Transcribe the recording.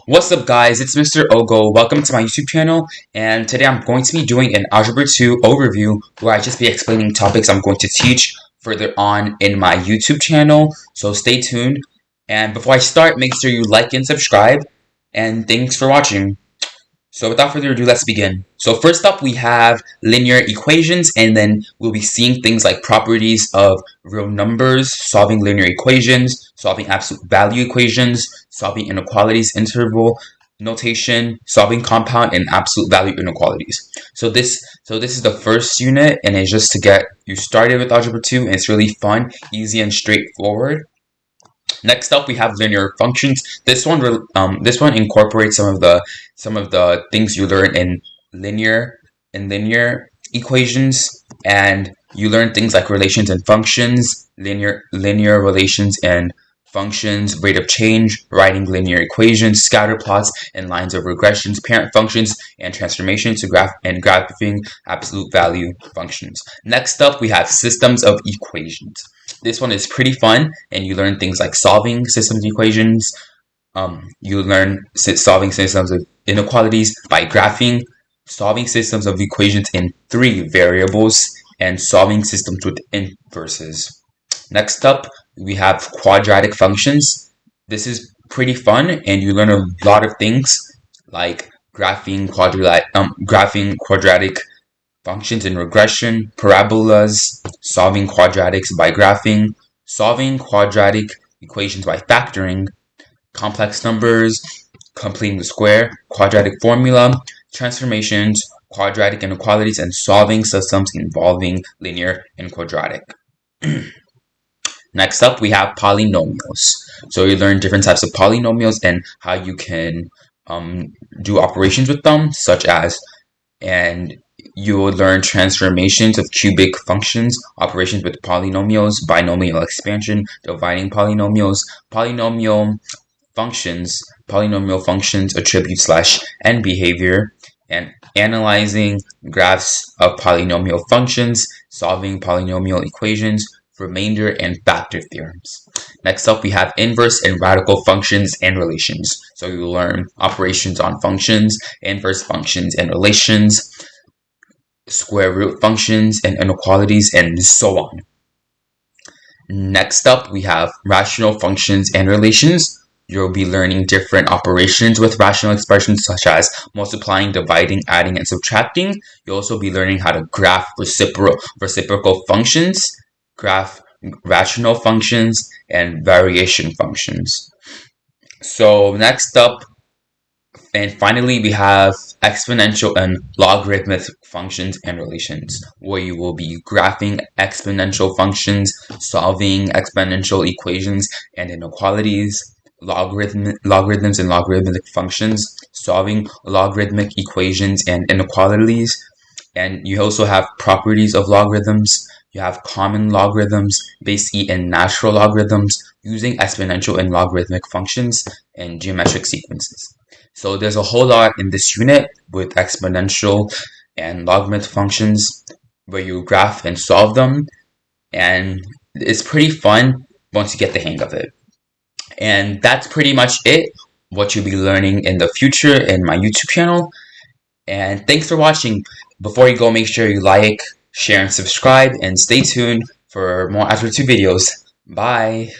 What's up guys, it's Mr. Ogo. Welcome to my YouTube channel, and today I'm going to be doing an Algebra 2 overview where I just be explaining topics I'm going to teach further on in my YouTube channel, so stay tuned. And before I start, make sure you like and subscribe, and thanks for watching. So without further ado, let's begin. So first up, we have linear equations, and then we'll be seeing things like properties of real numbers, solving linear equations, solving absolute value equations, solving inequalities interval notation, solving compound and absolute value inequalities. So this is the first unit, and it's just to get you started with Algebra 2, and it's really fun, easy, and straightforward. Next up, we have linear functions. This one incorporates some of the things you learn in linear equations, and you learn things like relations and functions, linear relations and functions, rate of change, writing linear equations, scatter plots and lines of regressions, parent functions and transformations to graphing absolute value functions. Next up, we have systems of equations. This one is pretty fun, and you learn things like solving systems of equations. You learn solving systems of inequalities by graphing, solving systems of equations in 3 variables, and solving systems with inverses. Next up, we have quadratic functions. This is pretty fun, and you learn a lot of things like graphing quadratic functions in regression, parabolas, solving quadratics by graphing, solving quadratic equations by factoring, complex numbers, completing the square, quadratic formula, transformations, quadratic inequalities, and solving systems involving linear and quadratic. Next up, we have polynomials. So you learn different types of polynomials and how you can do operations with them, and you will learn transformations of cubic functions, operations with polynomials, binomial expansion, dividing polynomials, polynomial functions, attribute / and behavior, and analyzing graphs of polynomial functions, solving polynomial equations, remainder and factor theorems. Next up, we have inverse and radical functions and relations. So you learn operations on functions, inverse functions and relations, square root functions and inequalities, and so on. Next up, we have rational functions and relations. You'll be learning different operations with rational expressions such as multiplying, dividing, adding, and subtracting. You'll also be learning how to graph reciprocal functions, graph rational functions, and variation functions. So next up, and finally, we have exponential and logarithmic functions and relations, where you will be graphing exponential functions, solving exponential equations and inequalities, logarithms and logarithmic functions, solving logarithmic equations and inequalities. And you also have properties of logarithms. You have common logarithms, base E, and natural logarithms, using exponential and logarithmic functions and geometric sequences. So there's a whole lot in this unit with exponential and logarithmic functions where you graph and solve them, and it's pretty fun once you get the hang of it. And that's pretty much it, what you'll be learning in the future in my YouTube channel. And thanks for watching. Before you go, make sure you like, share, and subscribe, and stay tuned for more Algebra 2 videos. Bye!